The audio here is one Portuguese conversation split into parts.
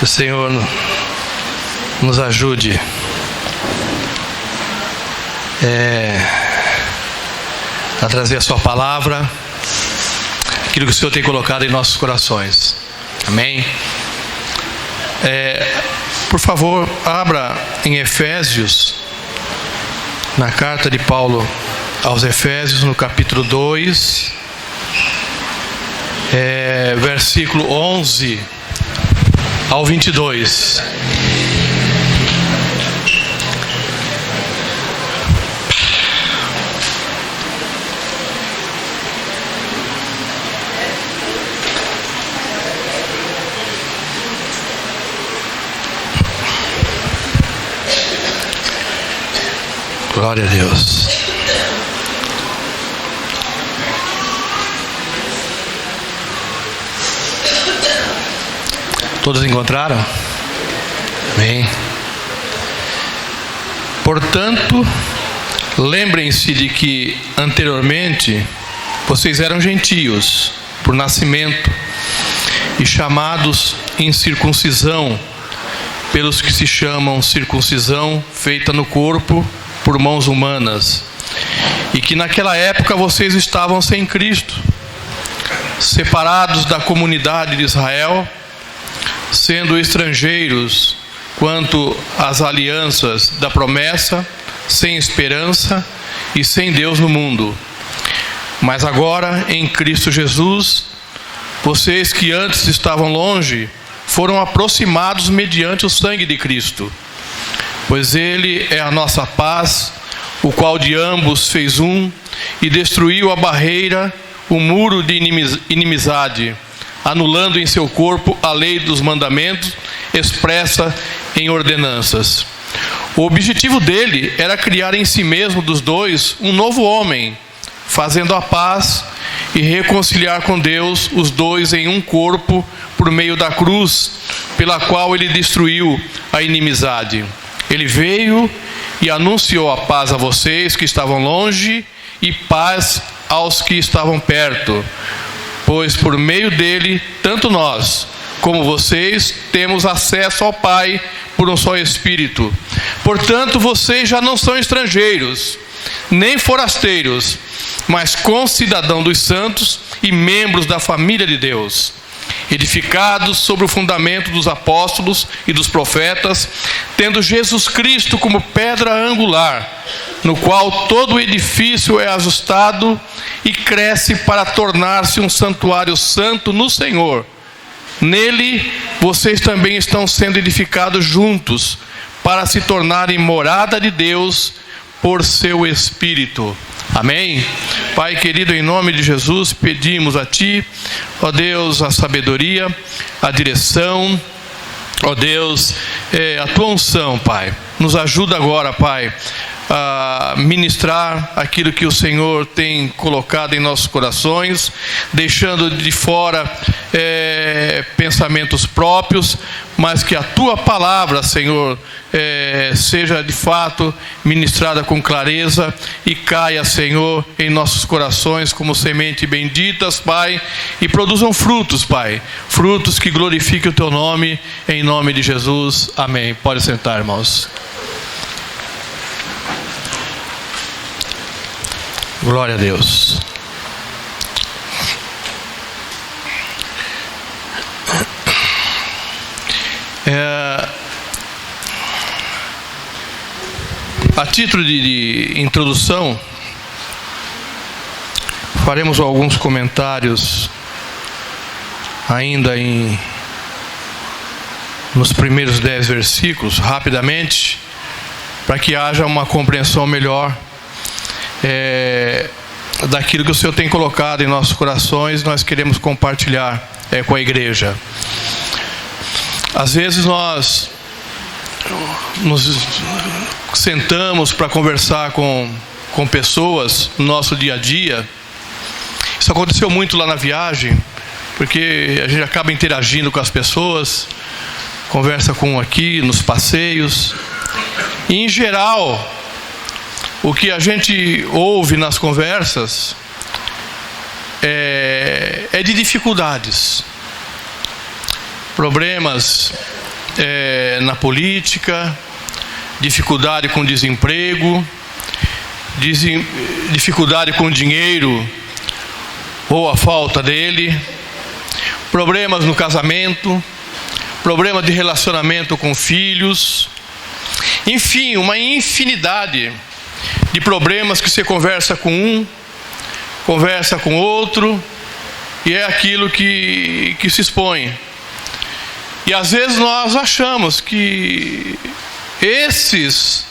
Que o Senhor nos ajude a trazer a sua palavra, aquilo que o Senhor tem colocado em nossos corações. Amém? Por favor, abra em Efésios, na carta de Paulo aos Efésios, no capítulo 2, versículo 11 ao 22. Glória a Deus. Todos encontraram? Amém. Portanto, lembrem-se de que anteriormente vocês eram gentios por nascimento e chamados incircuncisão pelos que se chamam circuncisão feita no corpo por mãos humanas, e que naquela época vocês estavam sem Cristo, separados da comunidade de Israel, sendo estrangeiros quanto às alianças da promessa, sem esperança e sem Deus no mundo. Mas agora, em Cristo Jesus, vocês que antes estavam longe, foram aproximados mediante o sangue de Cristo, pois Ele é a nossa paz, o qual de ambos fez um e destruiu a barreira, o muro de inimizade, anulando em seu corpo a lei dos mandamentos expressa em ordenanças. O objetivo dele era criar em si mesmo dos dois um novo homem, fazendo a paz e reconciliar com Deus os dois em um corpo por meio da cruz, pela qual ele destruiu a inimizade. Ele veio e anunciou a paz a vocês que estavam longe e paz aos que estavam perto, pois por meio dele, tanto nós como vocês temos acesso ao Pai por um só Espírito. Portanto, vocês já não são estrangeiros, nem forasteiros, mas concidadãos dos santos e membros da família de Deus, edificados sobre o fundamento dos apóstolos e dos profetas, tendo Jesus Cristo como pedra angular, no qual todo o edifício é ajustado e cresce para tornar-se um santuário santo no Senhor. Nele, vocês também estão sendo edificados juntos, para se tornarem morada de Deus por seu Espírito. Amém? Pai querido, em nome de Jesus, pedimos a Ti, ó Deus, a sabedoria, a direção, ó Deus, a Tua unção, Pai. Nos ajuda agora, Pai, a ministrar aquilo que o Senhor tem colocado em nossos corações, deixando de fora pensamentos próprios, mas que a Tua palavra, Senhor, seja de fato ministrada com clareza e caia, Senhor, em nossos corações como semente benditas, Pai, e produzam frutos, Pai, frutos que glorifiquem o Teu nome, em nome de Jesus. Amém. Pode sentar, irmãos. Glória a Deus. A título de introdução, faremos alguns comentários ainda nos primeiros 10 versículos, rapidamente, para que haja uma compreensão melhor daquilo que o Senhor tem colocado em nossos corações. Nós queremos compartilhar com a igreja. Às vezes nós nos sentamos para conversar com pessoas no nosso dia a dia. Isso aconteceu muito lá na viagem, porque a gente acaba interagindo com as pessoas, conversa com um aqui nos passeios, e em geral o que a gente ouve nas conversas é de dificuldades, problemas na política, dificuldade com desemprego, dificuldade com dinheiro ou a falta dele, problemas no casamento, problemas de relacionamento com filhos, enfim, uma infinidade de problemas que você conversa com um, conversa com outro, e é aquilo que se expõe. E às vezes nós achamos que esses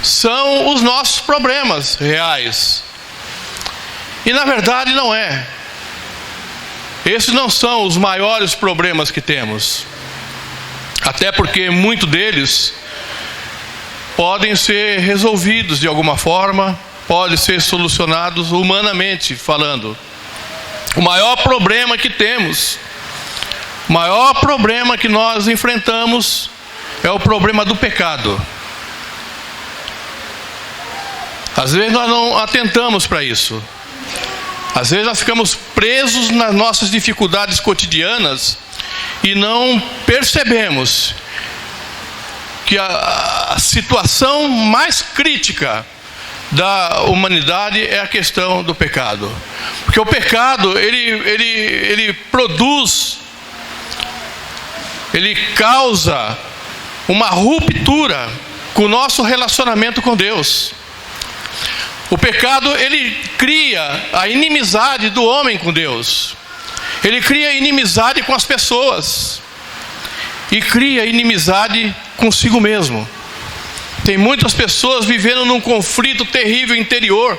são os nossos problemas reais. E na verdade não é. Esses não são os maiores problemas que temos. Até porque muitos deles podem ser resolvidos de alguma forma, podem ser solucionados humanamente falando. O maior problema que temos, o maior problema que nós enfrentamos é o problema do pecado. Às vezes nós não atentamos para isso. Às vezes nós ficamos presos nas nossas dificuldades cotidianas e não percebemos que a situação mais crítica da humanidade é a questão do pecado. Porque o pecado, ele produz, ele causa uma ruptura com o nosso relacionamento com Deus. O pecado, ele cria a inimizade do homem com Deus. Ele cria inimizade com as pessoas. E cria inimizade consigo mesmo. Tem muitas pessoas vivendo num conflito terrível interior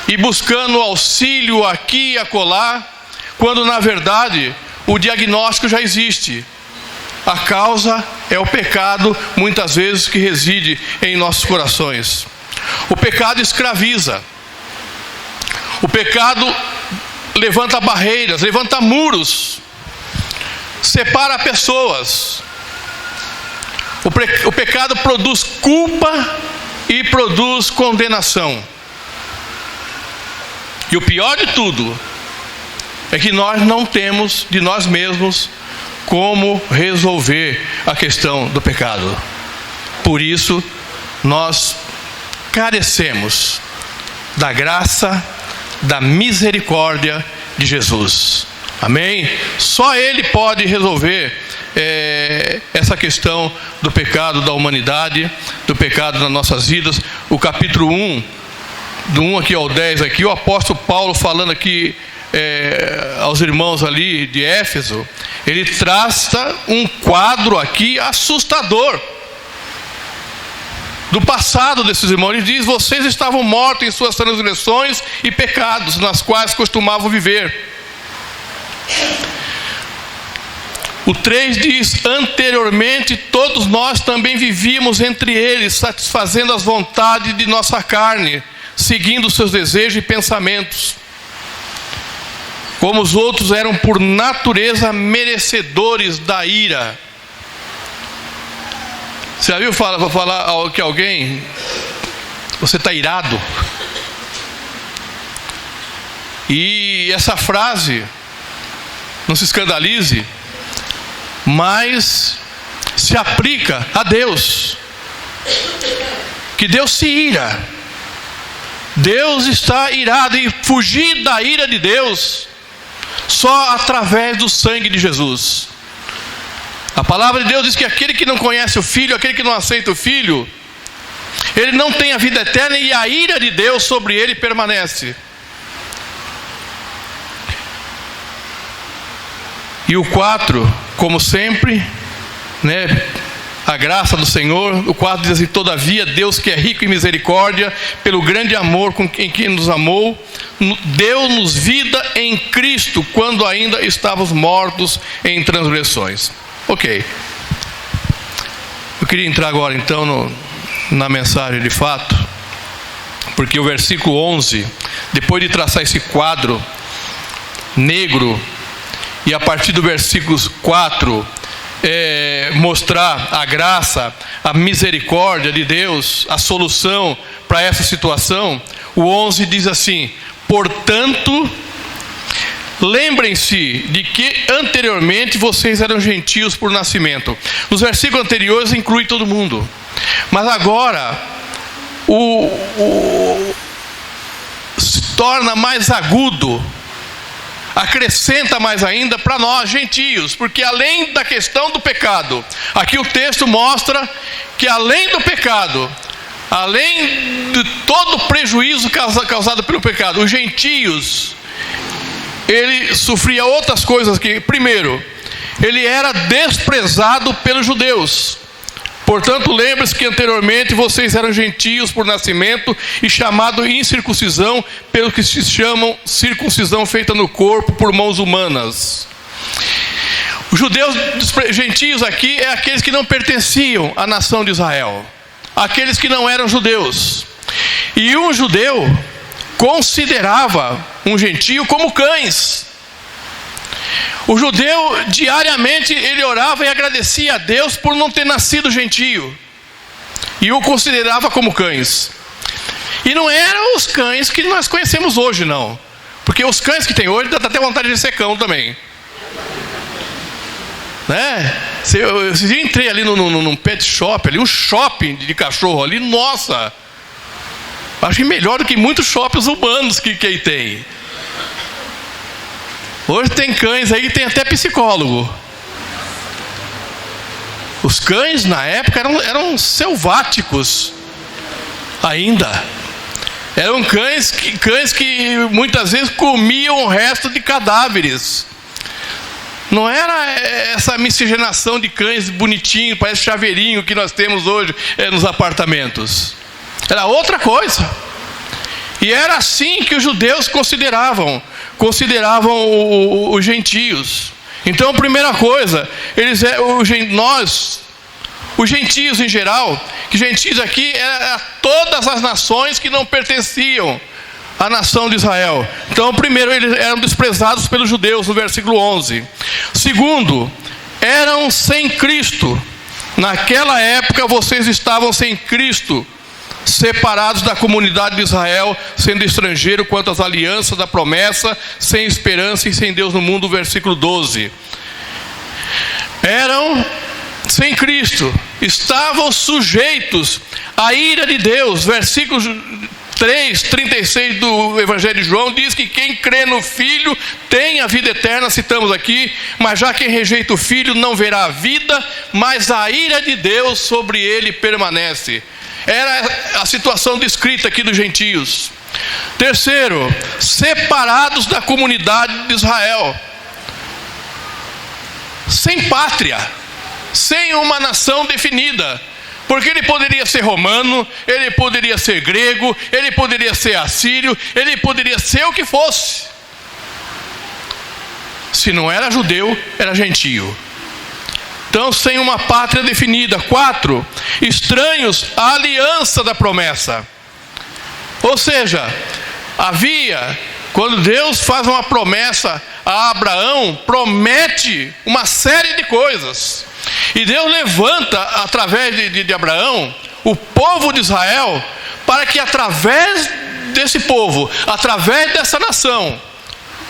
e buscando auxílio aqui e acolá, quando na verdade o diagnóstico já existe. A causa é o pecado, muitas vezes, que reside em nossos corações. O pecado escraviza. O pecado levanta barreiras, levanta muros, separa pessoas. O pecado produz culpa e produz condenação. E o pior de tudo é que nós não temos de nós mesmos como resolver a questão do pecado. Por isso, nós carecemos da graça, da misericórdia de Jesus. Amém? Só Ele pode resolver essa questão do pecado da humanidade, do pecado nas nossas vidas. O capítulo 1, do 1 aqui ao 10, aqui, o apóstolo Paulo falando aqui aos irmãos ali de Éfeso, ele traça um quadro aqui assustador do passado desses irmãos. Ele diz: vocês estavam mortos em suas transgressões e pecados, nas quais costumavam viver. O 3 diz: anteriormente todos nós também vivíamos entre eles, satisfazendo as vontades de nossa carne, seguindo seus desejos e pensamentos. Como os outros eram por natureza merecedores da ira. Você já viu falar que alguém, você está irado? E essa frase, não se escandalize, mas se aplica a Deus. Que Deus se ira. Deus está irado, e fugir da ira de Deus só através do sangue de Jesus. A palavra de Deus diz que aquele que não conhece o Filho, aquele que não aceita o Filho, ele não tem a vida eterna, e a ira de Deus sobre ele permanece. E o 4, como sempre, a graça do Senhor. O 4 diz assim: todavia Deus, que é rico em misericórdia, pelo grande amor em que nos amou, deu-nos vida em Cristo, quando ainda estávamos mortos em transgressões. Ok. Eu queria entrar agora então na mensagem de fato, porque o versículo 11, depois de traçar esse quadro negro, e a partir do versículo 4 mostrar a graça, a misericórdia de Deus, a solução para essa situação, o 11 diz assim: portanto, lembrem-se de que anteriormente vocês eram gentios por nascimento. Nos versículos anteriores inclui todo mundo. Mas agora, se torna mais agudo, acrescenta mais ainda para nós, gentios, porque além da questão do pecado, aqui o texto mostra que além do pecado, além de todo o prejuízo causado pelo pecado, os gentios, ele sofria outras coisas que, primeiro, ele era desprezado pelos judeus. Portanto, lembre-se que anteriormente vocês eram gentios por nascimento e chamado incircuncisão, pelo que se chamam circuncisão feita no corpo por mãos humanas. Os judeus gentios aqui é aqueles que não pertenciam à nação de Israel, aqueles que não eram judeus. E um judeu considerava um gentio como cães. O judeu diariamente ele orava e agradecia a Deus por não ter nascido gentio, e o considerava como cães. E não eram os cães que nós conhecemos hoje, não, porque os cães que tem hoje dá até vontade de ser cão também, né? Eu entrei ali num pet shop, ali um shopping de cachorro ali, nossa, acho que melhor do que muitos shoppings urbanos que aí tem. Hoje tem cães aí que tem até psicólogo. Os cães na época eram selváticos ainda. Eram cães que muitas vezes comiam o resto de cadáveres. Não era essa miscigenação de cães bonitinhos, parece chaveirinho que nós temos hoje nos apartamentos. Era outra coisa. E era assim que os judeus consideravam os gentios. Então, a primeira coisa, os gentios em geral, que gentios aqui eram todas as nações que não pertenciam à nação de Israel. Então, primeiro, eles eram desprezados pelos judeus, no versículo 11. Segundo, eram sem Cristo. Naquela época, vocês estavam sem Cristo, separados da comunidade de Israel, sendo estrangeiro quanto às alianças da promessa, sem esperança e sem Deus no mundo, versículo 12. Eram sem Cristo, estavam sujeitos à ira de Deus. Versículo 3:36 do Evangelho de João diz que quem crê no Filho tem a vida eterna, citamos aqui, mas já quem rejeita o Filho não verá a vida, mas a ira de Deus sobre ele permanece. Era a situação descrita aqui dos gentios. Terceiro, separados da comunidade de Israel, sem pátria, sem uma nação definida, porque ele poderia ser romano, ele poderia ser grego, ele poderia ser assírio, ele poderia ser o que fosse. Se não era judeu, era gentio. Então, sem uma pátria definida. 4, estranhos à aliança da promessa. Ou seja, quando Deus faz uma promessa a Abraão, promete uma série de coisas. E Deus levanta, através de Abraão, o povo de Israel, para que através desse povo, através dessa nação,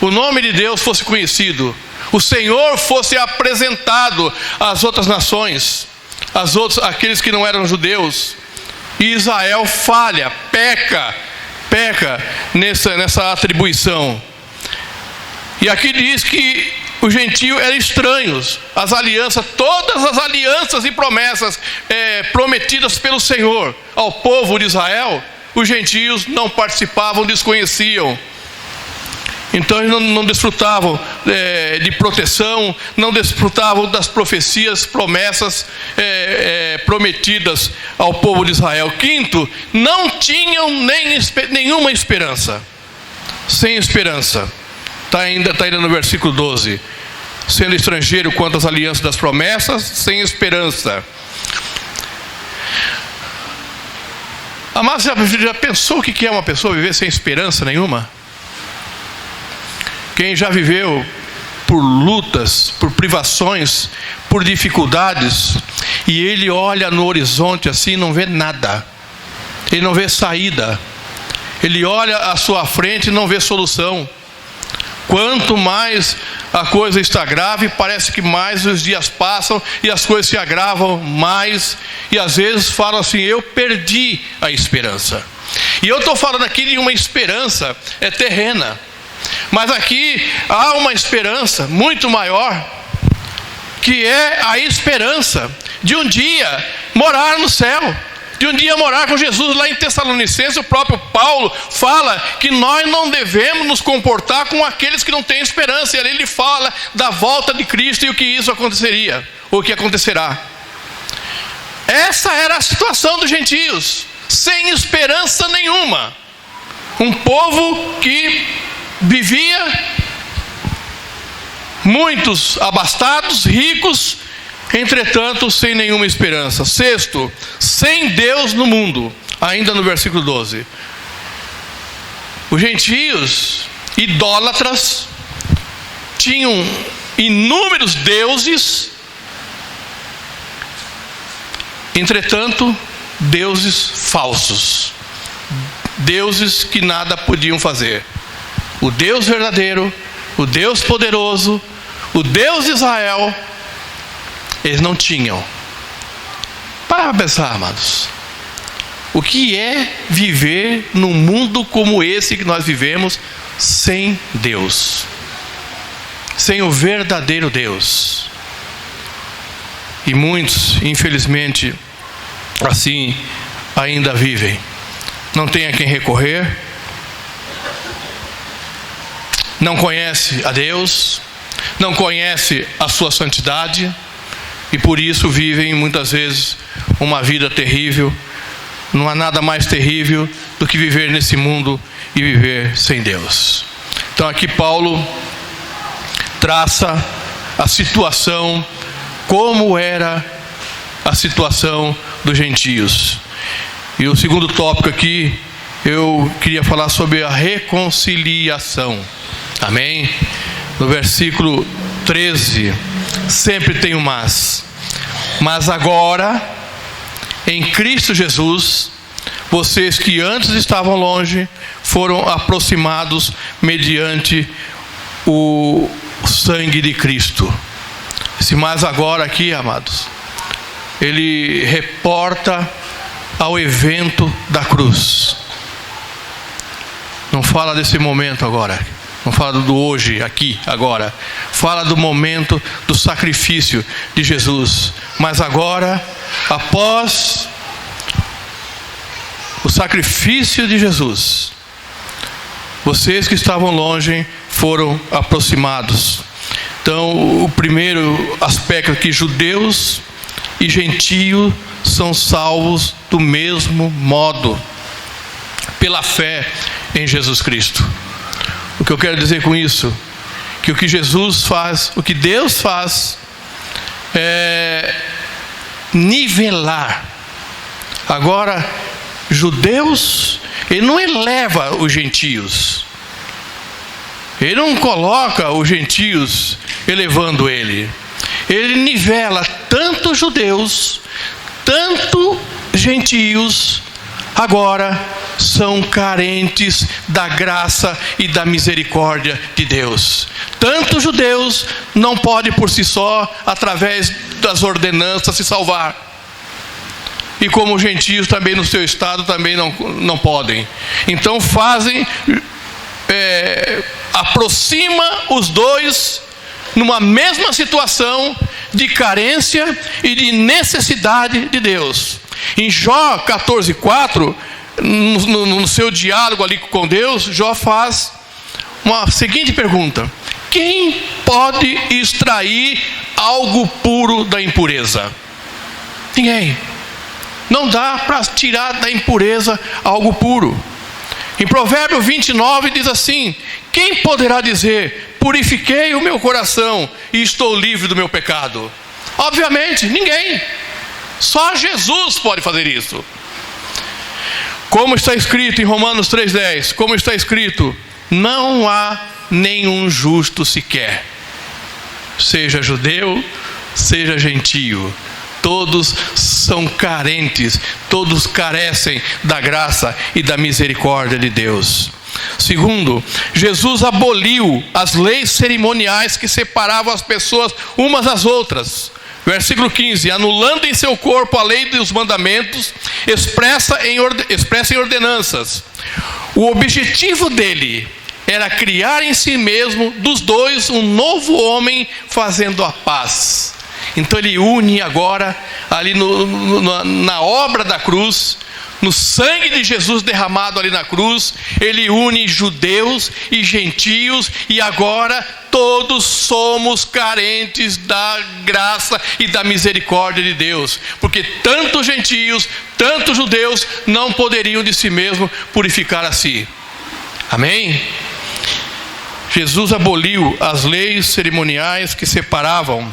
o nome de Deus fosse conhecido. O Senhor fosse apresentado às outras nações, aqueles que não eram judeus. E Israel falha, peca nessa atribuição. E aqui diz que os gentios eram estranhos às alianças, todas as alianças e promessas prometidas pelo Senhor ao povo de Israel, os gentios não participavam, desconheciam. Então eles não desfrutavam de proteção, não desfrutavam das profecias, promessas prometidas ao povo de Israel. 5, não tinham nenhuma esperança, sem esperança. Está ainda no versículo 12. Sendo estrangeiro quanto às alianças das promessas, sem esperança. Mas já pensou o que é uma pessoa viver sem esperança nenhuma? Quem já viveu por lutas, por privações, por dificuldades, e ele olha no horizonte assim e não vê nada, ele não vê saída, ele olha à sua frente e não vê solução. Quanto mais a coisa está grave, parece que mais os dias passam e as coisas se agravam mais. E às vezes falam assim: eu perdi a esperança. E eu estou falando aqui de uma esperança terrena. Mas aqui há uma esperança muito maior, que é a esperança de um dia morar no céu, de um dia morar com Jesus. Lá em Tessalonicenses, o próprio Paulo fala que nós não devemos nos comportar com aqueles que não têm esperança. E ali ele fala da volta de Cristo e o que isso aconteceria, ou o que acontecerá. Essa era a situação dos gentios, sem esperança nenhuma. Um povo que vivia, muitos abastados, ricos, entretanto sem nenhuma esperança. Sexto, sem Deus no mundo. Ainda no versículo 12. Os gentios idólatras tinham inúmeros deuses, entretanto deuses falsos, deuses que nada podiam fazer. O Deus verdadeiro, o Deus poderoso, o Deus de Israel, eles não tinham. Para pensar, amados, o que é viver num mundo como esse que nós vivemos, sem Deus, sem o verdadeiro Deus? E muitos, infelizmente, assim ainda vivem. Não tem a quem recorrer, não conhece a Deus, não conhece a sua santidade, e por isso vivem muitas vezes uma vida terrível. Não há nada mais terrível do que viver nesse mundo e viver sem Deus. Então aqui Paulo traça a situação, como era a situação dos gentios. E o segundo tópico aqui, eu queria falar sobre a reconciliação. Amém? No versículo 13, sempre tem um mas. Mas agora, em Cristo Jesus, vocês que antes estavam longe, foram aproximados mediante o sangue de Cristo. Esse mas agora aqui, amados, ele reporta ao evento da cruz. Não fala desse momento agora, não fala do hoje, aqui, agora. Fala do momento do sacrifício de Jesus. Mas agora, após o sacrifício de Jesus, vocês que estavam longe foram aproximados. Então, o primeiro aspecto aqui: judeus e gentios são salvos do mesmo modo, pela fé em Jesus Cristo. O que eu quero dizer com isso? Que o que Jesus faz, o que Deus faz, é nivelar. Agora, judeus, Ele não eleva os gentios, Ele não coloca os gentios elevando Ele. Ele nivela tanto judeus, tanto gentios. Agora são carentes da graça e da misericórdia de Deus. Tanto judeus não podem por si só, através das ordenanças, se salvar. E como os gentios também no seu estado também não podem. Então aproxima os dois numa mesma situação de carência e de necessidade de Deus. Em Jó 14:4, no seu diálogo ali com Deus, Jó faz uma seguinte pergunta: quem pode extrair algo puro da impureza? Ninguém. Não dá para tirar da impureza algo puro. Em Provérbios 29 diz assim: quem poderá dizer, purifiquei o meu coração e estou livre do meu pecado? Obviamente, ninguém. Só Jesus pode fazer isso. Como está escrito em Romanos 3:10, como está escrito: não há nenhum justo sequer, seja judeu, seja gentio. Todos são carentes, todos carecem da graça e da misericórdia de Deus. Segundo, Jesus aboliu as leis cerimoniais que separavam as pessoas umas das outras. Versículo 15: anulando em seu corpo a lei dos mandamentos, expressa em ordenanças. O objetivo dele era criar em si mesmo, dos dois, um novo homem, fazendo a paz. Então ele une agora, ali na obra da cruz, no sangue de Jesus derramado ali na cruz, ele une judeus e gentios, e agora todos somos carentes da graça e da misericórdia de Deus, porque tanto gentios, tanto judeus não poderiam de si mesmo purificar a si. Amém? Jesus aboliu as leis cerimoniais que separavam.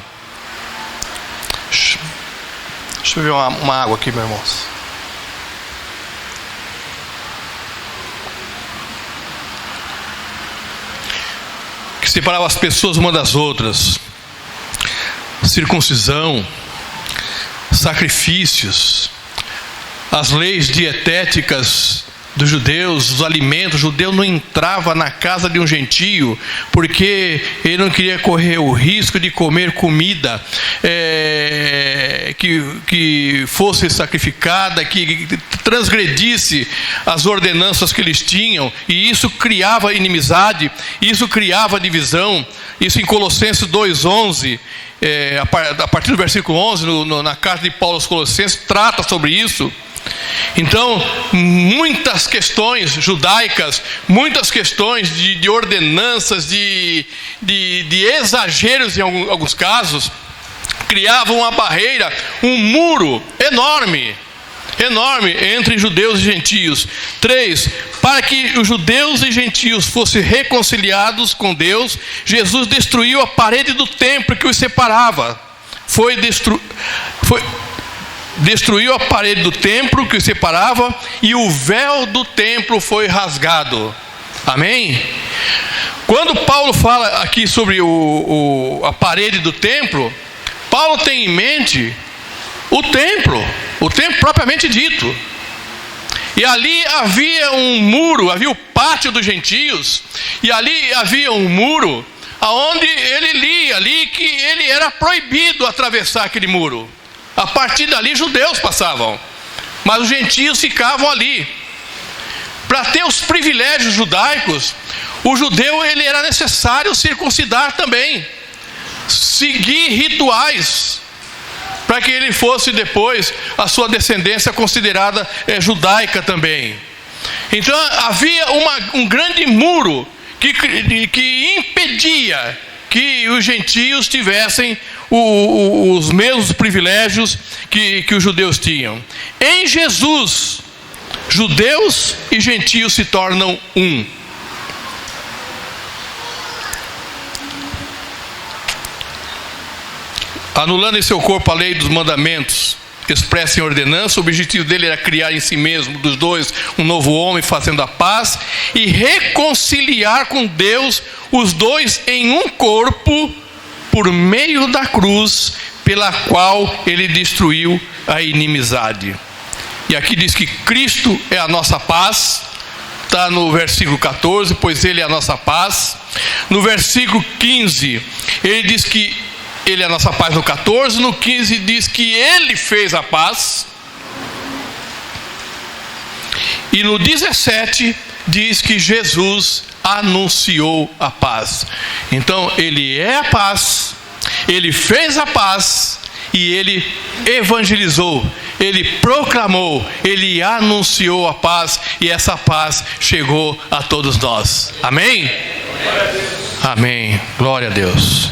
Deixa eu ver uma água aqui, meus irmãos. Que separava as pessoas uma das outras. Circuncisão, sacrifícios, as leis dietéticas dos judeus, os alimentos. O judeu não entrava na casa de um gentio, porque ele não queria correr o risco de comer comida que fosse sacrificada, que transgredisse as ordenanças que eles tinham, e isso criava inimizade, isso criava divisão. Isso em Colossenses 2:11, a partir do versículo 11, na carta de Paulo aos Colossenses, trata sobre isso. Então, muitas questões judaicas, muitas questões de ordenanças, de exageros em alguns casos, criavam uma barreira, um muro enorme entre judeus e gentios. 3. Para que os judeus e gentios fossem reconciliados com Deus, Jesus destruiu a parede do templo que os separava. Destruiu a parede do templo que os separava, e o véu do templo foi rasgado. Amém? Quando Paulo fala aqui sobre a parede do templo, Paulo tem em mente o templo propriamente dito. E ali havia um muro, havia o pátio dos gentios, e ali havia um muro, aonde ele lia ali que ele era proibido atravessar aquele muro. A partir dali, judeus passavam, mas os gentios ficavam ali. Para ter os privilégios judaicos, o judeu ele era necessário circuncidar também, seguir rituais, para que ele fosse depois, a sua descendência considerada judaica também. Então havia um grande muro que impedia que os gentios tivessem os mesmos privilégios que os judeus tinham. Em Jesus, judeus e gentios se tornam um. Anulando em seu corpo a lei dos mandamentos expressa em ordenança, o objetivo dele era criar em si mesmo, dos dois, um novo homem, fazendo a paz e reconciliar com Deus os dois em um corpo, por meio da cruz, pela qual ele destruiu a inimizade. E aqui diz que Cristo é a nossa paz, está no versículo 14, pois ele é a nossa paz. No versículo 15, ele diz que ele é a nossa paz no 14, no 15 diz que ele fez a paz. E no 17 diz que Jesus anunciou a paz. Então ele é a paz, ele fez a paz e ele evangelizou, ele proclamou, ele anunciou a paz, e essa paz chegou a todos nós. Amém? Amém. Glória a Deus.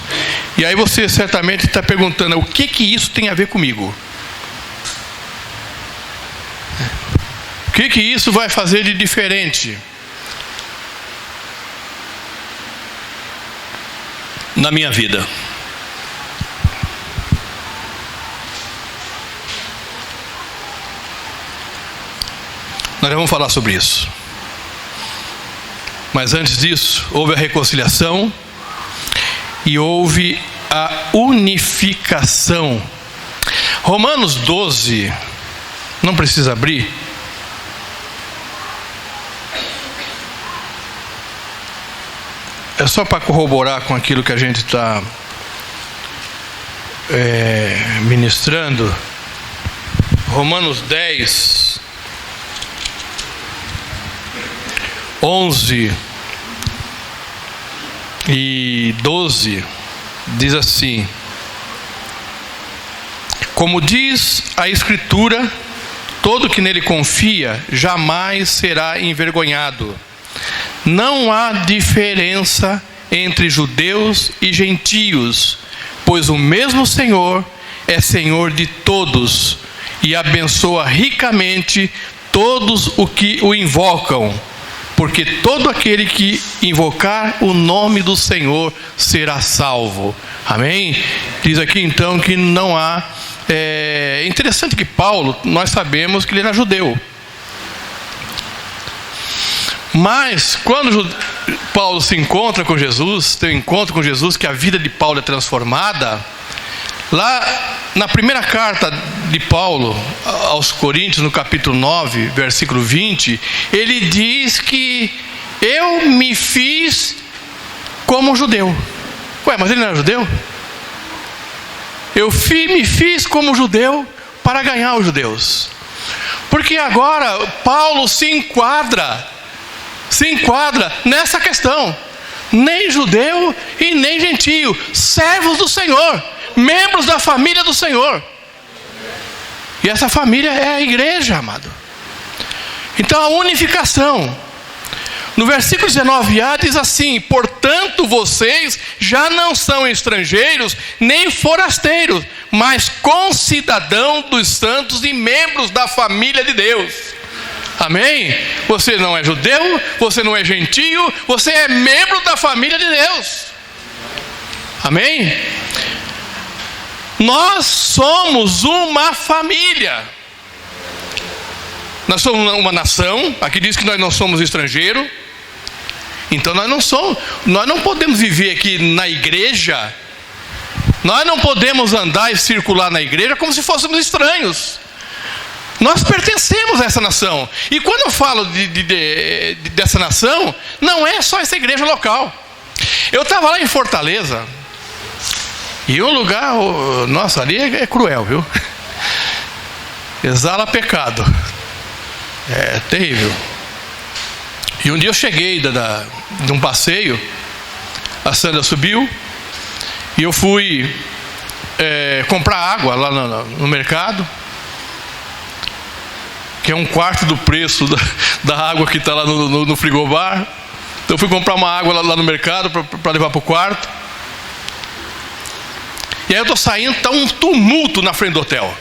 E aí você certamente está perguntando: o que isso tem a ver comigo? O que isso vai fazer de diferente na minha vida? Nós já vamos falar sobre isso. Mas antes disso, houve a reconciliação e houve a unificação. Romanos 12, não precisa abrir. é só para corroborar com aquilo que a gente está ministrando. Romanos 10, 11 e 12 diz assim: como diz a Escritura, todo que nele confia jamais será envergonhado. Não há diferença entre judeus e gentios, pois o mesmo Senhor é Senhor de todos e abençoa ricamente todos os que o invocam, porque todo aquele que invocar o nome do Senhor será salvo. Amém? Diz aqui então que não há... É interessante que Paulo, nós sabemos que ele era judeu. Mas quando Paulo se encontra com Jesus, tem um encontro com Jesus, que a vida de Paulo é transformada, lá na primeira carta de Paulo aos Coríntios, no capítulo 9, versículo 20, ele diz que eu me fiz como judeu. Ué, mas ele não era judeu? Eu me fiz como judeu para ganhar os judeus. Porque agora Paulo se enquadra nessa questão. Nem judeu e nem gentio, servos do Senhor, membros da família do Senhor. E essa família é a igreja, amado. Então a unificação. No versículo 19a diz assim: portanto vocês já não são estrangeiros nem forasteiros, mas concidadãos dos santos e membros da família de Deus. Amém? Você não é judeu, você não é gentio, você é membro da família de Deus. Amém? Nós somos uma família. Nós somos uma nação. Aqui diz que nós não somos estrangeiros. Então nós não podemos viver aqui na igreja. Nós não podemos andar e circular na igreja como se fôssemos estranhos. Nós pertencemos a essa nação. E quando eu falo dessa nação, não é só essa igreja local. Eu estava lá em Fortaleza, e um lugar, nossa, ali é cruel, viu? Exala pecado. É terrível. E um dia eu cheguei de um passeio, a Sandra subiu, e eu fui comprar água lá no mercado, que é um quarto do preço da água que está lá no frigobar. Então eu fui comprar uma água lá no mercado para levar para o quarto. E aí eu estou saindo, está um tumulto na frente do hotel.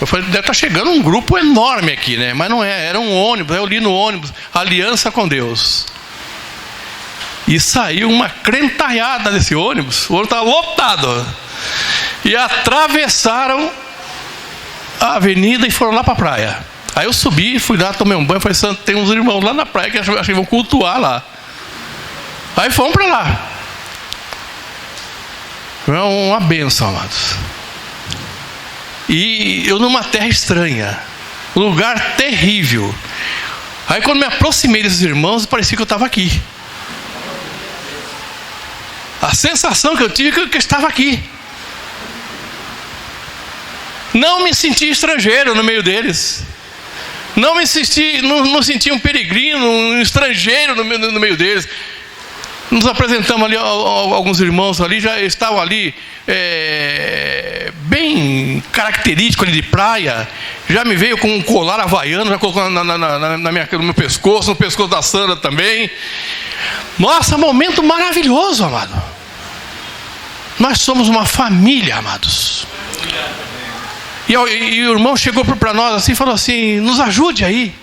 Eu falei, deve estar chegando um grupo enorme aqui, né? Mas não é, era um ônibus. Eu li no ônibus, Aliança com Deus. E saiu uma crentalhada desse ônibus. O ônibus estava lotado. E atravessaram a avenida e foram lá para a praia. Aí eu subi, fui lá, tomei um banho. Falei, Santo, tem uns irmãos lá na praia que acho que vão cultuar lá. Aí fomos para lá. É uma bênção, amados. E eu numa terra estranha, um lugar terrível. Aí quando me aproximei desses irmãos, parecia que eu estava aqui. A sensação que eu tive é que eu estava aqui. Não me senti estrangeiro no meio deles. Não senti um peregrino, um estrangeiro no meio deles. Nos apresentamos ali, alguns irmãos ali, já estavam ali, bem característico ali de praia. Já me veio com um colar havaiano, já colocou no meu pescoço, no pescoço da Sandra também. Nossa, momento maravilhoso, amado. Nós somos uma família, amados. E o irmão chegou para nós assim e falou assim: nos ajude aí.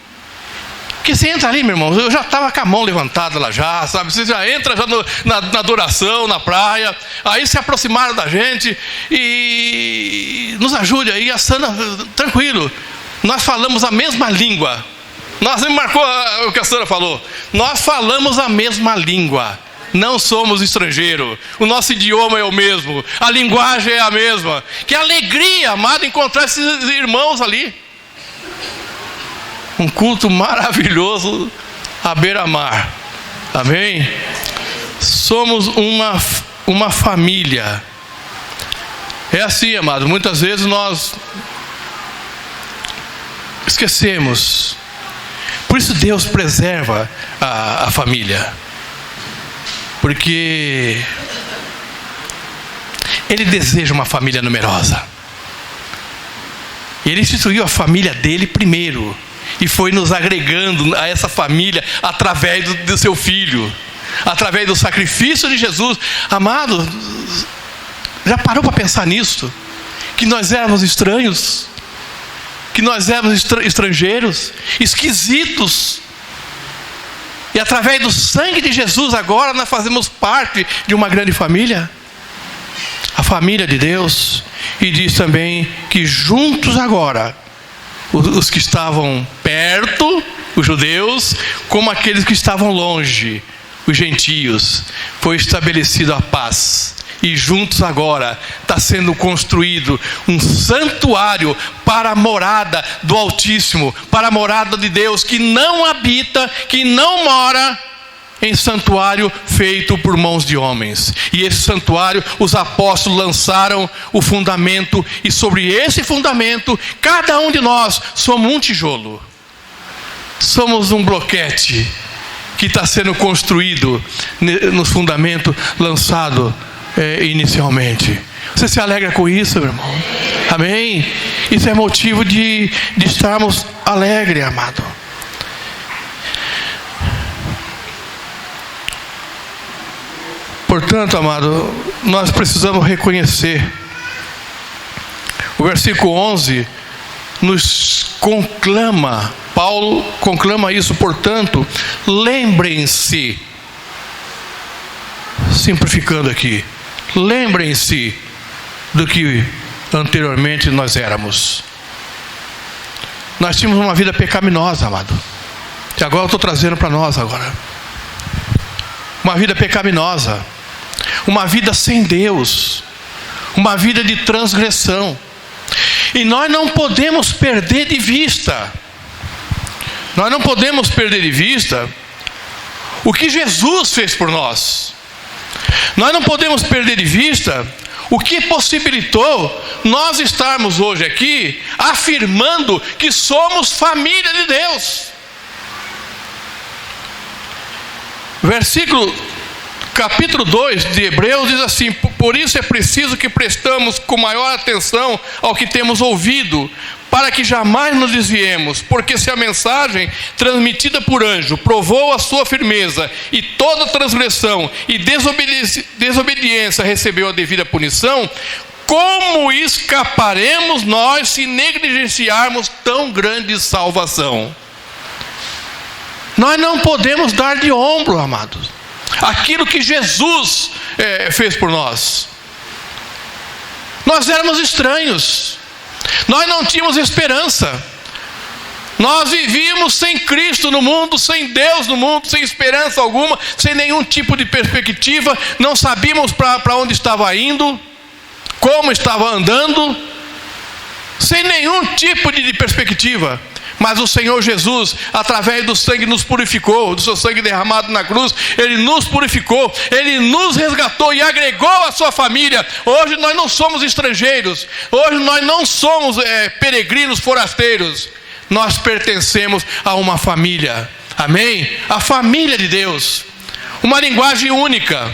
Porque você entra ali, meu irmão, eu já estava com a mão levantada lá já, sabe? Você já entra já na adoração, na praia. Aí se aproximaram da gente e nos ajude aí. A Sandra, tranquilo, nós falamos a mesma língua. Nós me marcou o que a Sandra falou. Nós falamos a mesma língua. Não somos estrangeiros. O nosso idioma é o mesmo. A linguagem é a mesma. Que alegria, amado, encontrar esses irmãos ali. Um culto maravilhoso à beira-mar. Amém? Somos uma família. É assim, amado, muitas vezes nós esquecemos. Por isso Deus preserva a família. Porque Ele deseja uma família numerosa. Ele instituiu a família dele primeiro. E foi nos agregando a essa família através do seu Filho. Através do sacrifício de Jesus. Amado, já parou para pensar nisso? Que nós éramos estranhos. Que nós éramos estrangeiros, esquisitos. E através do sangue de Jesus agora nós fazemos parte de uma grande família. A família de Deus. E diz também que juntos agora, os que estavam perto, os judeus, como aqueles que estavam longe, os gentios, foi estabelecida a paz. E juntos agora está sendo construído um santuário para a morada do Altíssimo, para a morada de Deus, que não habita, que não mora em santuário feito por mãos de homens. E esse santuário, os apóstolos lançaram o fundamento, e sobre esse fundamento, cada um de nós somos um tijolo. Somos um bloquete que está sendo construído no fundamento lançado inicialmente. Você se alegra com isso, meu irmão? Amém? Isso é motivo de estarmos alegres, amado. Portanto, amado, nós precisamos reconhecer. O versículo 11 nos conclama, Paulo conclama isso, portanto, lembrem-se, simplificando aqui, lembrem-se do que anteriormente nós éramos. Nós tínhamos uma vida pecaminosa, amado. E agora eu estou trazendo para nós agora. Uma vida pecaminosa. Uma vida sem Deus. Uma vida de transgressão. E nós não podemos perder de vista. Nós não podemos perder de vista o que Jesus fez por nós. Nós não podemos perder de vista o que possibilitou nós estarmos hoje aqui afirmando que somos família de Deus. Capítulo 2 de Hebreus diz assim: por isso é preciso que prestamos com maior atenção ao que temos ouvido, para que jamais nos desviemos, porque se a mensagem transmitida por anjo provou a sua firmeza, e toda transgressão e desobediência recebeu a devida punição, como escaparemos nós se negligenciarmos tão grande salvação? Nós não podemos dar de ombro, amados, aquilo que Jesus fez por nós. Nós éramos estranhos. Nós não tínhamos esperança. Nós vivíamos sem Cristo no mundo, sem Deus no mundo, sem esperança alguma, sem nenhum tipo de perspectiva. Não sabíamos para onde estava indo, como estava andando, sem nenhum tipo de perspectiva. Mas o Senhor Jesus, através do sangue, nos purificou, do seu sangue derramado na cruz, Ele nos purificou, Ele nos resgatou e agregou a sua família. Hoje nós não somos estrangeiros, hoje nós não somos peregrinos, forasteiros. Nós pertencemos a uma família, amém? A família de Deus. Uma linguagem única,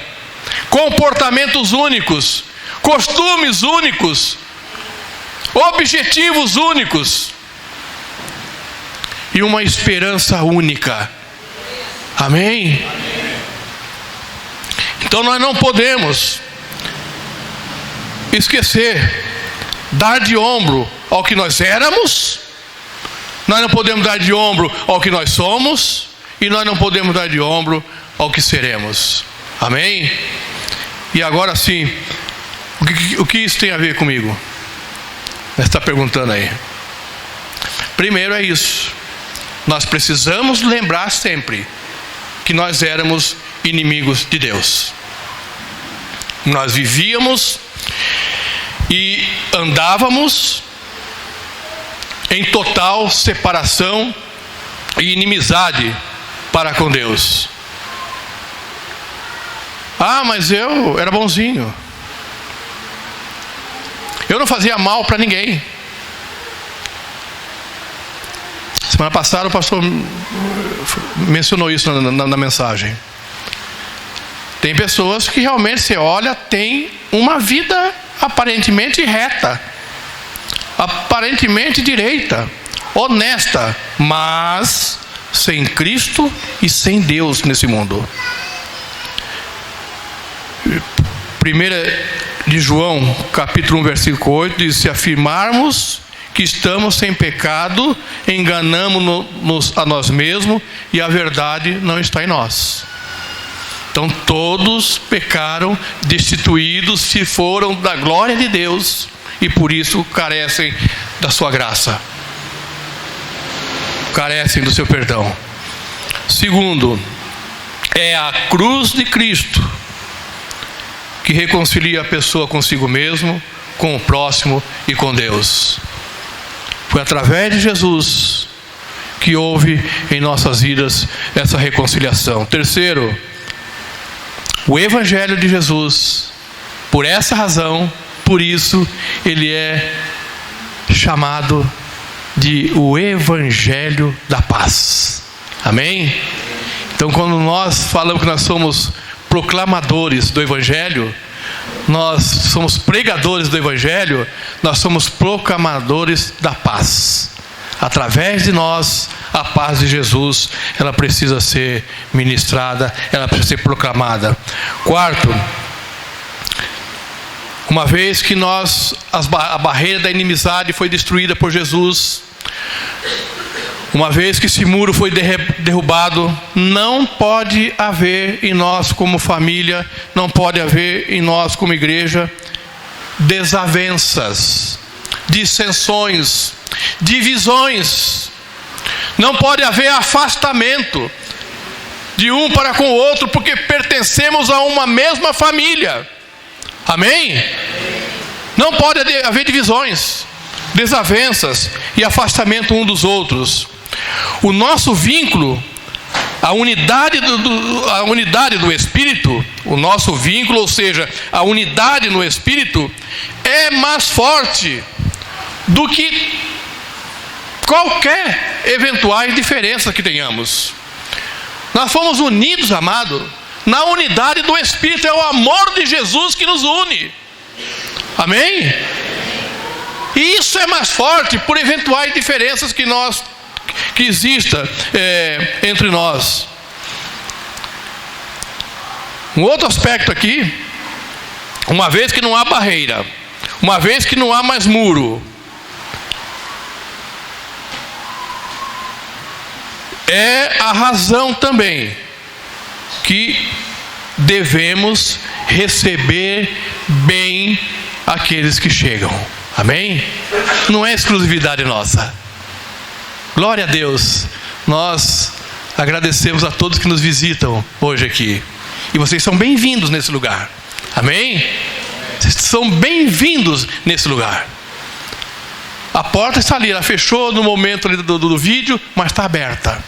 comportamentos únicos, costumes únicos, objetivos únicos. E uma esperança única. Amém? Então nós não podemos esquecer, dar de ombro ao que nós éramos. Nós não podemos dar de ombro ao que nós somos. E nós não podemos dar de ombro ao que seremos. Amém? E agora sim, o que isso tem a ver comigo? Você está perguntando aí. Primeiro é isso. Nós precisamos lembrar sempre que nós éramos inimigos de Deus. Nós vivíamos e andávamos em total separação e inimizade para com Deus. Ah, mas eu era bonzinho. Eu não fazia mal para ninguém. Semana passada o pastor mencionou isso na mensagem. Tem pessoas que realmente, você olha, tem uma vida aparentemente reta, aparentemente direita, honesta, mas sem Cristo e sem Deus nesse mundo. 1 de João, capítulo 1, versículo 8, diz: se afirmarmos que estamos sem pecado, enganamos-nos a nós mesmos e a verdade não está em nós. Então todos pecaram, destituídos se foram da glória de Deus e por isso carecem da sua graça, carecem do seu perdão. Segundo, é a cruz de Cristo que reconcilia a pessoa consigo mesmo, com o próximo e com Deus. Foi através de Jesus que houve em nossas vidas essa reconciliação. Terceiro, o Evangelho de Jesus, por essa razão, por isso, ele é chamado de o Evangelho da paz. Amém? Então, quando nós falamos que nós somos proclamadores do Evangelho, nós somos pregadores do Evangelho, nós somos proclamadores da paz. Através de nós, a paz de Jesus, ela precisa ser ministrada, ela precisa ser proclamada. Quarto, uma vez que a barreira da inimizade foi destruída por Jesus, uma vez que esse muro foi derrubado, não pode haver em nós como família, não pode haver em nós como igreja, desavenças, dissensões, divisões. Não pode haver afastamento de um para com o outro, porque pertencemos a uma mesma família. Amém? Não pode haver divisões, desavenças e afastamento um dos outros. O nosso vínculo, a unidade do Espírito, o nosso vínculo, ou seja, a unidade no Espírito, é mais forte do que qualquer eventuais diferença que tenhamos. Nós fomos unidos, amado, na unidade do Espírito. É o amor de Jesus que nos une. Amém? E isso é mais forte por eventuais diferenças que exista entre nós. Um outro aspecto aqui, uma vez que não há barreira, uma vez que não há mais muro, é a razão também que devemos receber bem aqueles que chegam. Amém? Não é exclusividade nossa. Glória a Deus. Nós agradecemos a todos que nos visitam hoje aqui. E vocês são bem-vindos nesse lugar. Amém? Vocês são bem-vindos nesse lugar. A porta está ali, ela fechou no momento ali do vídeo, mas está aberta.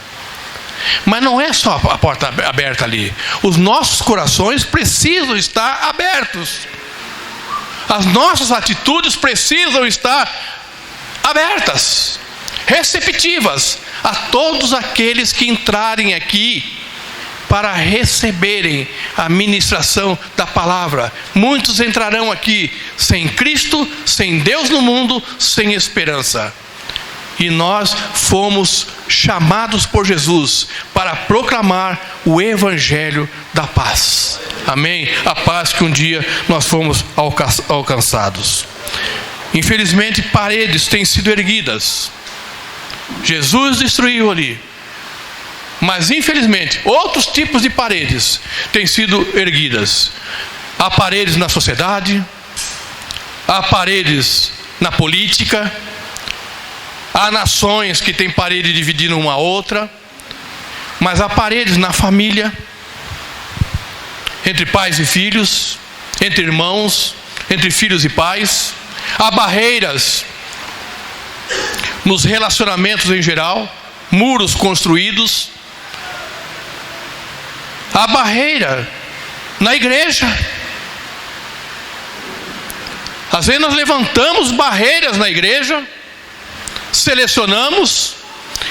Mas não é só a porta aberta ali. Os nossos corações precisam estar abertos. As nossas atitudes precisam estar abertas, receptivas a todos aqueles que entrarem aqui para receberem a ministração da palavra. Muitos entrarão aqui sem Cristo, sem Deus no mundo, sem esperança. E nós fomos chamados por Jesus para proclamar o Evangelho da paz. Amém? A paz que um dia nós fomos alcançados. Infelizmente, paredes têm sido erguidas. Jesus destruiu ali. Mas infelizmente, outros tipos de paredes têm sido erguidas. Há paredes na sociedade, há paredes na política, há nações que têm parede dividindo uma a outra, mas há paredes na família, entre pais e filhos, entre irmãos, entre filhos e pais. Há barreiras nos relacionamentos em geral, muros construídos. Há barreira na igreja. Às vezes nós levantamos barreiras na igreja, selecionamos,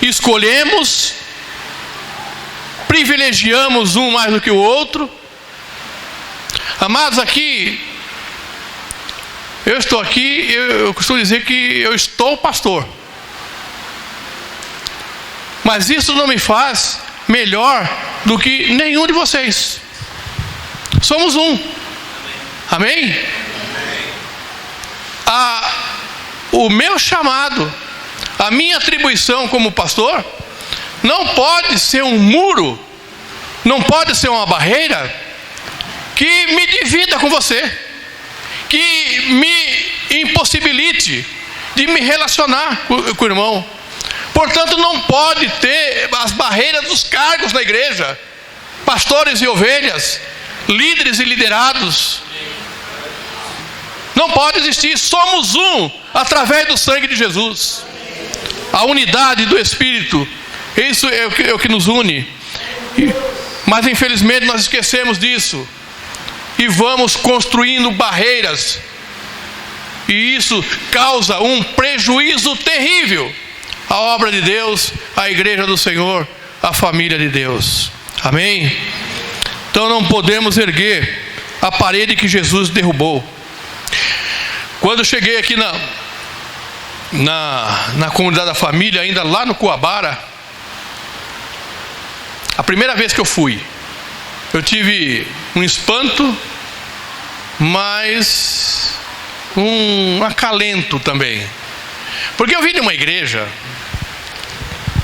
escolhemos, privilegiamos um mais do que o outro. Amados, aqui, eu estou aqui, eu costumo dizer que eu estou pastor. Mas isso não me faz melhor do que nenhum de vocês. Somos um. Amém? O meu chamado, a minha atribuição como pastor, não pode ser um muro, não pode ser uma barreira que me divida com você, que me impossibilite de me relacionar com o irmão. Portanto, não pode ter as barreiras dos cargos na igreja, pastores e ovelhas, líderes e liderados. Não pode existir. Somos um através do sangue de Jesus. A unidade do Espírito, isso é o que nos une. Mas infelizmente nós esquecemos disso e vamos construindo barreiras, e isso causa um prejuízo terrível à obra de Deus, à igreja do Senhor, à família de Deus. Amém? Então não podemos erguer a parede que Jesus derrubou. Quando eu cheguei aqui na comunidade da família, ainda lá no Coabara, a primeira vez que eu fui, eu tive um espanto, mas um acalento também. Porque eu vim de uma igreja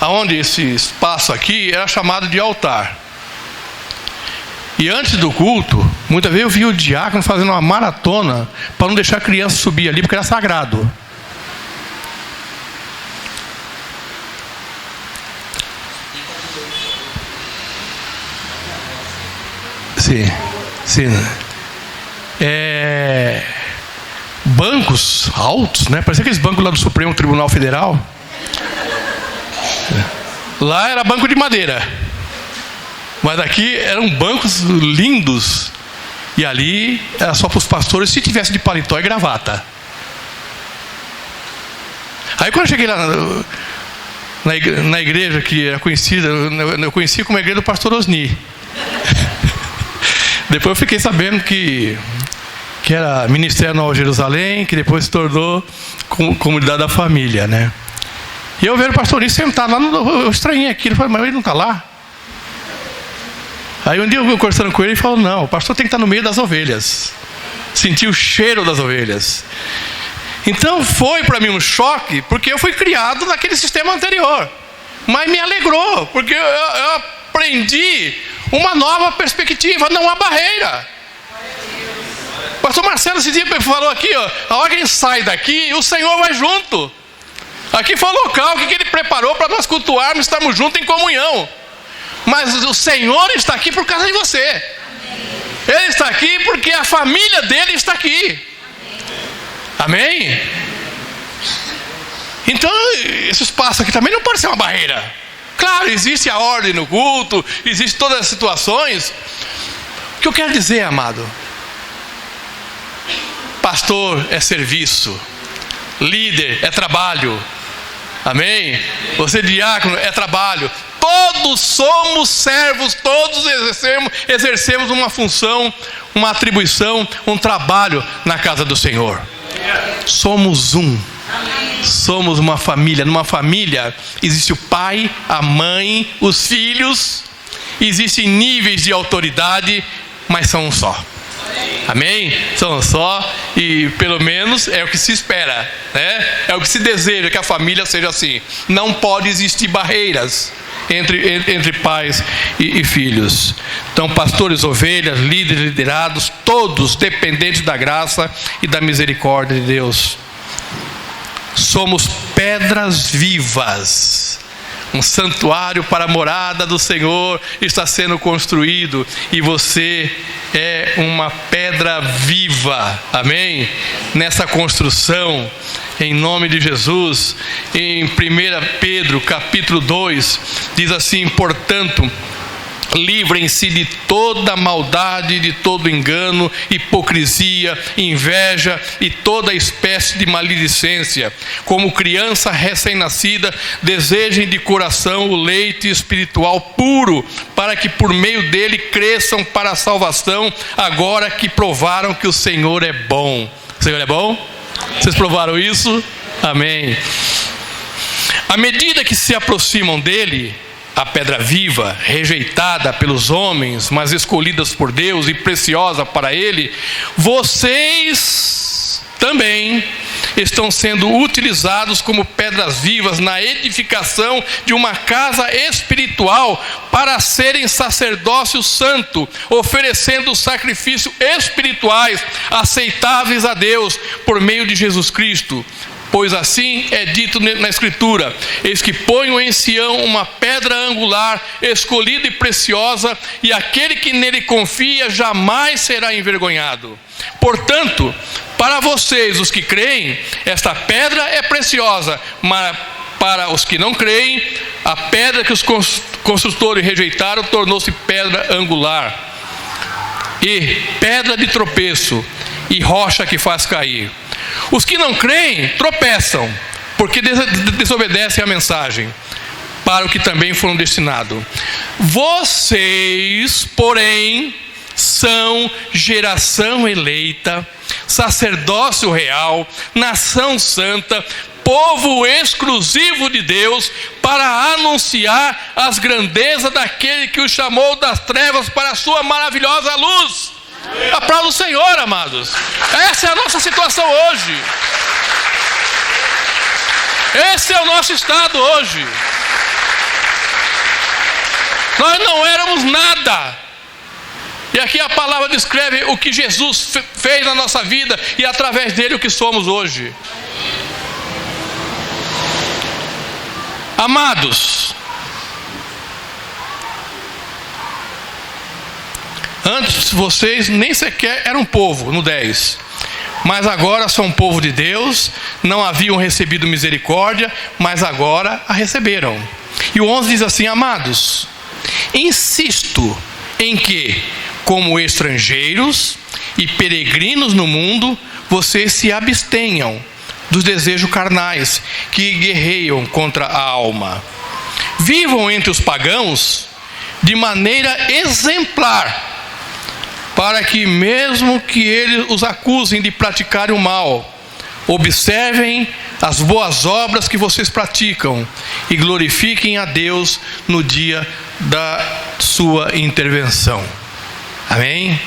onde esse espaço aqui era chamado de altar. E antes do culto, muitas vezes eu via o diácono fazendo uma maratona para não deixar a criança subir ali, porque era sagrado. Sim. Bancos altos, né? Parecia aqueles bancos lá do Supremo Tribunal Federal. Lá era banco de madeira, mas aqui eram bancos lindos. E ali era só para os pastores, se tivesse de paletó e gravata. Aí quando eu cheguei lá na igreja que era conhecida, eu conheci como a igreja do pastor Osni. Depois eu fiquei sabendo que era Ministério Nova Jerusalém, que depois se tornou Comunidade da Família, né? E eu vejo o pastor Osni sentado lá, eu estranhei aquilo, eu falei, mas ele não está lá? Aí um dia eu conversando com ele, ele falou, não, o pastor tem que estar no meio das ovelhas, sentir o cheiro das ovelhas. Então foi para mim um choque, porque eu fui criado naquele sistema anterior, mas me alegrou, porque eu aprendi uma nova perspectiva, não há barreira. O pastor Marcelo esse dia falou aqui, ó, a hora que a gente sai daqui, o Senhor vai junto. Aqui foi o local que ele preparou para nós cultuarmos, estarmos juntos em comunhão. Mas o Senhor está aqui por causa de você. Ele está aqui porque a família dele está aqui. Amém? Então esse espaço aqui também não pode ser uma barreira. Claro, existe a ordem no culto, existe todas as situações. O que eu quero dizer, amado, pastor é serviço, líder é trabalho. Amém? Você diácono é trabalho. Todos somos servos, todos exercemos uma função, uma atribuição, um trabalho na casa do Senhor. Somos um. Somos uma família. Numa família existe o pai, a mãe, os filhos. Existem níveis de autoridade, mas são um só. Amém? São um só, e pelo menos é o que se espera, né? É o que se deseja, que a família seja assim. Não pode existir barreiras entre pais e filhos. Então, pastores, ovelhas, líderes, liderados, todos dependentes da graça e da misericórdia de Deus. Somos pedras vivas. Um santuário para a morada do Senhor está sendo construído, e você é uma pedra viva, amém? Nessa construção, em nome de Jesus. Em 1 Pedro capítulo 2, diz assim: portanto, Livrem-se de toda maldade, de todo engano, hipocrisia, inveja e toda espécie de maledicência. Como criança recém-nascida, desejem de coração o leite espiritual puro, para que por meio dele cresçam para a salvação, agora que provaram que o Senhor é bom. O Senhor é bom? Vocês provaram isso? Amém. À medida que se aproximam dele, a pedra viva, rejeitada pelos homens, mas escolhidas por Deus e preciosa para Ele, vocês também estão sendo utilizados como pedras vivas na edificação de uma casa espiritual para serem sacerdócio santo, oferecendo sacrifícios espirituais aceitáveis a Deus por meio de Jesus Cristo. Pois assim é dito na Escritura: eis que ponho em Sião uma pedra angular, escolhida e preciosa, e aquele que nele confia jamais será envergonhado. Portanto, para vocês, os que creem, esta pedra é preciosa, mas para os que não creem, a pedra que os construtores rejeitaram tornou-se pedra angular, e pedra de tropeço, e rocha que faz cair. Os que não creem tropeçam, porque desobedecem à mensagem, para o que também foram destinados. Vocês, porém, são geração eleita, sacerdócio real, nação santa, povo exclusivo de Deus, para anunciar as grandezas daquele que os chamou das trevas para a sua maravilhosa luz. Aplauda o Senhor, amados. Essa é a nossa situação hoje. Esse é o nosso estado hoje. Nós não éramos nada. E aqui a palavra descreve o que Jesus fez na nossa vida e através dele o que somos hoje. Amados, antes vocês nem sequer eram povo, no 10. Mas agora são povo de Deus, não haviam recebido misericórdia, mas agora a receberam. E o 11 diz assim: amados, insisto em que, como estrangeiros e peregrinos no mundo, vocês se abstenham dos desejos carnais que guerreiam contra a alma. Vivam entre os pagãos de maneira exemplar, para que mesmo que eles os acusem de praticarem o mal, observem as boas obras que vocês praticam e glorifiquem a Deus no dia da sua intervenção. Amém?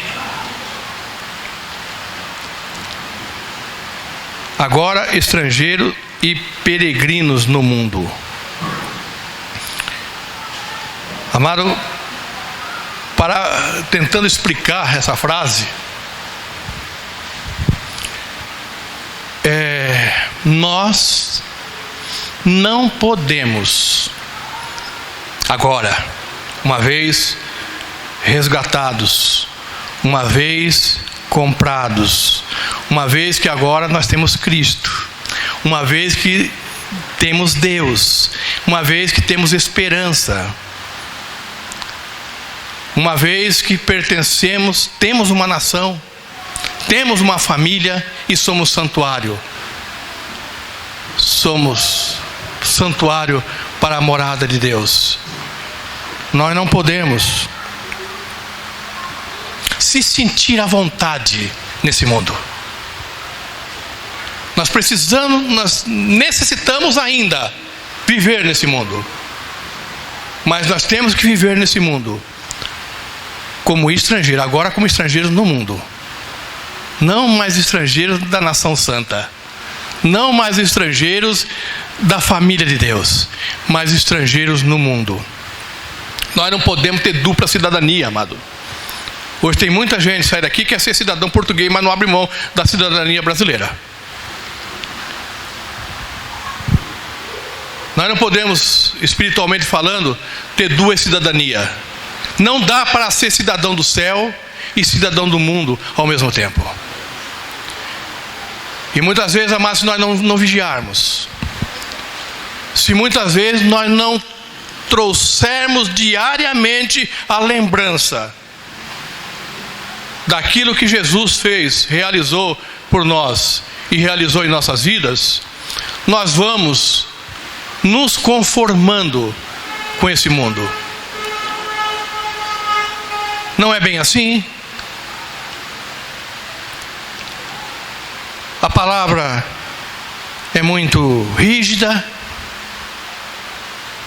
Agora, estrangeiros e peregrinos no mundo. Amado, tentando explicar essa frase, nós não podemos agora, uma vez resgatados, uma vez comprados, uma vez que agora nós temos Cristo, uma vez que temos Deus, uma vez que temos esperança, uma vez que pertencemos, temos uma nação, temos uma família e somos santuário. Somos santuário para a morada de Deus. Nós não podemos se sentir à vontade nesse mundo. Nós necessitamos ainda viver nesse mundo. Mas nós temos que viver nesse mundo como estrangeiro, agora como estrangeiros no mundo. Não mais estrangeiros da nação santa. Não mais estrangeiros da família de Deus, mas estrangeiros no mundo. Nós não podemos ter dupla cidadania, amado. Hoje tem muita gente que sai daqui que quer ser cidadão português, mas não abre mão da cidadania brasileira. Nós não podemos, espiritualmente falando, ter duas cidadanias. Não dá para ser cidadão do céu e cidadão do mundo ao mesmo tempo. E muitas vezes, amados, se nós não vigiarmos, se muitas vezes nós não trouxermos diariamente a lembrança daquilo que Jesus fez, realizou por nós e realizou em nossas vidas, nós vamos nos conformando com esse mundo. Não é bem assim? A palavra é muito rígida,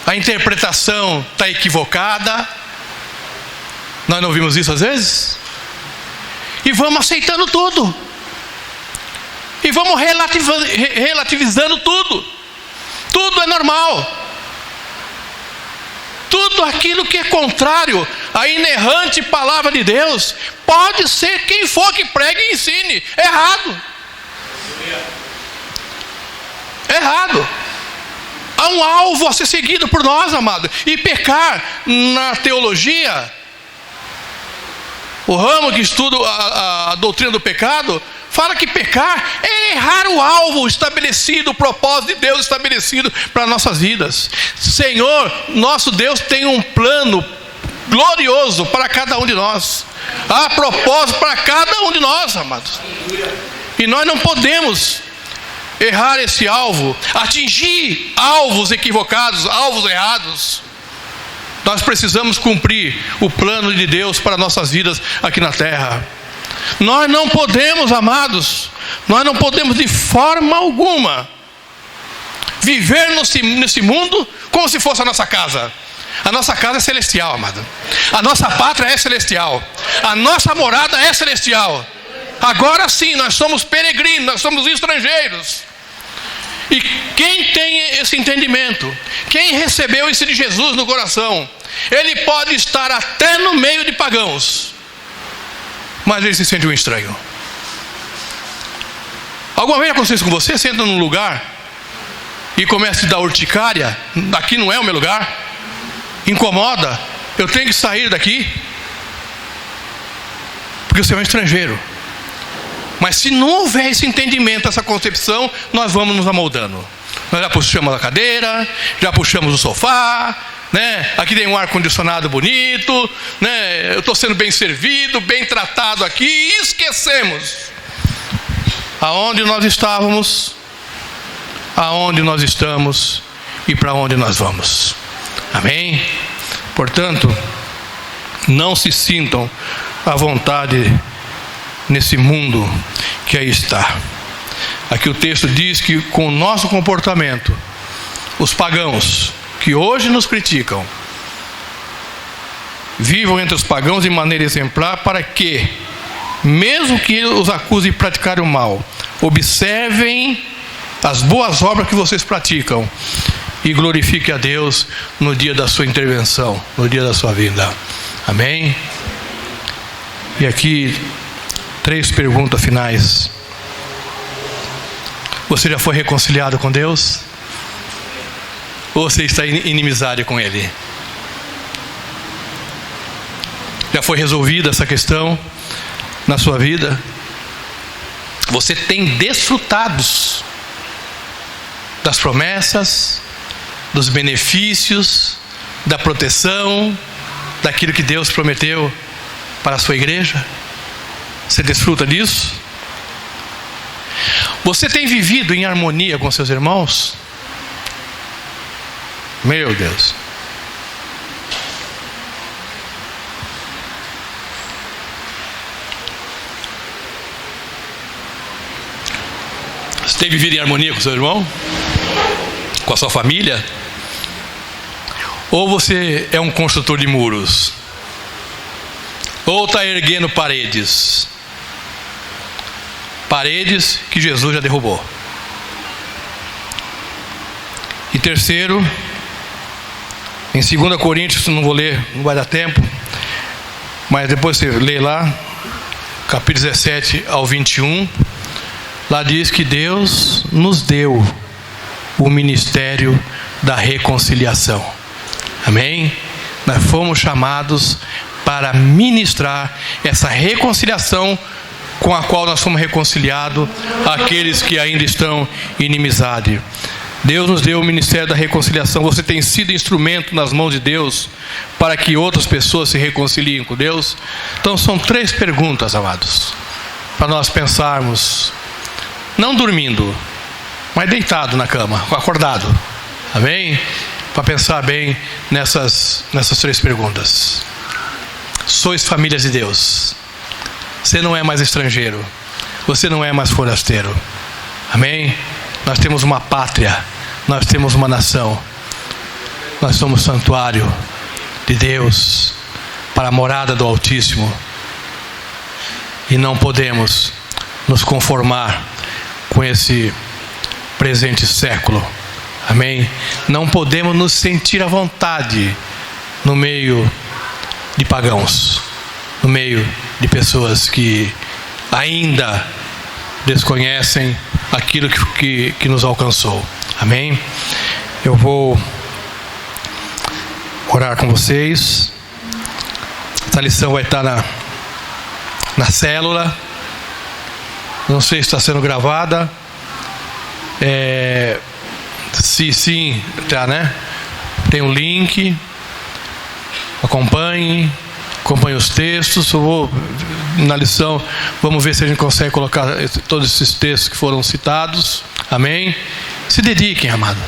a interpretação está equivocada. Nós não ouvimos isso às vezes? E vamos aceitando tudo, e vamos relativizando tudo. Tudo é normal. Tudo aquilo que é contrário à inerrante palavra de Deus, pode ser quem for que pregue e ensine, errado. Errado. Há um alvo a ser seguido por nós, amado. E pecar na teologia, o ramo que estuda a doutrina do pecado, fala que pecar é errar o alvo estabelecido, o propósito de Deus estabelecido para nossas vidas. Senhor, nosso Deus tem um plano glorioso para cada um de nós. Há propósito para cada um de nós, amados. E nós não podemos errar esse alvo, atingir alvos equivocados, alvos errados. Nós precisamos cumprir o plano de Deus para nossas vidas aqui na terra. Nós não podemos, amados, nós não podemos de forma alguma viver nesse mundo como se fosse a nossa casa. A nossa casa é celestial, amado. A nossa pátria é celestial. A nossa morada é celestial. Agora sim, nós somos peregrinos, nós somos estrangeiros. E quem tem esse entendimento, quem recebeu isso de Jesus no coração, ele pode estar até no meio de pagãos, mas ele se sente um estranho. Alguma vez aconteceu isso com você? Você entra num lugar e começa a te dar urticária. Aqui não é o meu lugar. Incomoda. Eu tenho que sair daqui, porque você é um estrangeiro. Mas se não houver esse entendimento, essa concepção, nós vamos nos amoldando. Nós já puxamos a cadeira, já puxamos o sofá, né? Aqui tem um ar-condicionado bonito, né? Eu estou sendo bem servido, bem tratado aqui, e esquecemos aonde nós estávamos, aonde nós estamos e para onde nós vamos. Amém? Portanto, não se sintam à vontade nesse mundo que aí está. Aqui o texto diz que com o nosso comportamento, os pagãos que hoje nos criticam, vivam entre os pagãos de maneira exemplar, para que, mesmo que os acusem de praticar o mal, observem as boas obras que vocês praticam e glorifiquem a Deus no dia da sua intervenção, no dia da sua vinda. Amém? E aqui 3 perguntas finais. Você já foi reconciliado com Deus? Ou você está em inimizade com Ele? Já foi resolvida essa questão na sua vida? Você tem desfrutado das promessas, dos benefícios, da proteção, daquilo que Deus prometeu para a sua igreja? Você desfruta disso? Você tem vivido em harmonia com seus irmãos? Meu Deus. Você tem vivido em harmonia com seu irmão? Com a sua família? Ou você é um construtor de muros? Ou está erguendo paredes? Paredes que Jesus já derrubou. E terceiro, em 2 Coríntios, não vou ler, não vai dar tempo, mas depois você lê lá, capítulo 17 ao 21, lá diz que Deus nos deu o ministério da reconciliação. Amém? Nós fomos chamados para ministrar essa reconciliação com a qual nós fomos reconciliados, aqueles que ainda estão em inimizade. Deus nos deu o ministério da reconciliação. Você tem sido instrumento nas mãos de Deus para que outras pessoas se reconciliem com Deus? Então são 3 perguntas, amados, para nós pensarmos, não dormindo, mas deitado na cama, acordado, amém? Para pensar bem nessas 3 perguntas. Sois famílias de Deus. Você não é mais estrangeiro, você não é mais forasteiro, amém? Nós temos uma pátria, nós temos uma nação, nós somos santuário de Deus, para a morada do Altíssimo, e não podemos nos conformar com esse presente século, amém? Não podemos nos sentir à vontade no meio de pagãos, no meio de pessoas que ainda desconhecem aquilo que nos alcançou, amém? Eu vou orar com vocês. Essa lição vai estar na célula, não sei se está sendo gravada, se sim, tá, né? Tem um link, acompanhe os textos. Eu vou, na lição, vamos ver se a gente consegue colocar todos esses textos que foram citados, amém? Se dediquem, amado,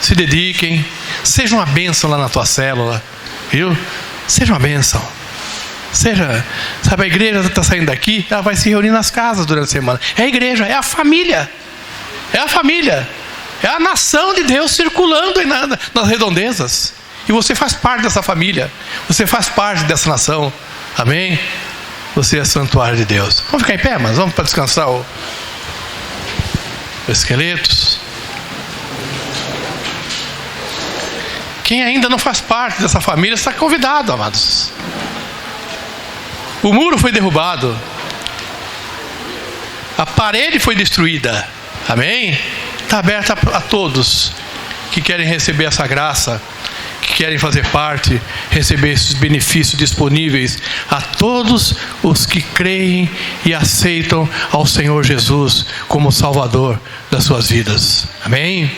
se dediquem, seja uma bênção lá na tua célula, viu? Seja uma bênção. Sabe, a igreja está saindo daqui, ela vai se reunir nas casas durante a semana. É a igreja, é a família, é a nação de Deus circulando aí nas redondezas. E você faz parte dessa família, você faz parte dessa nação, amém? Você é santuário de Deus. Vamos ficar em pé, mas vamos para descansar os esqueletos. Quem ainda não faz parte dessa família está convidado, amados. O muro foi derrubado, a parede foi destruída, amém? Está aberta a todos que querem receber essa graça, que querem fazer parte, receber esses benefícios disponíveis a todos os que creem e aceitam ao Senhor Jesus como Salvador das suas vidas, amém?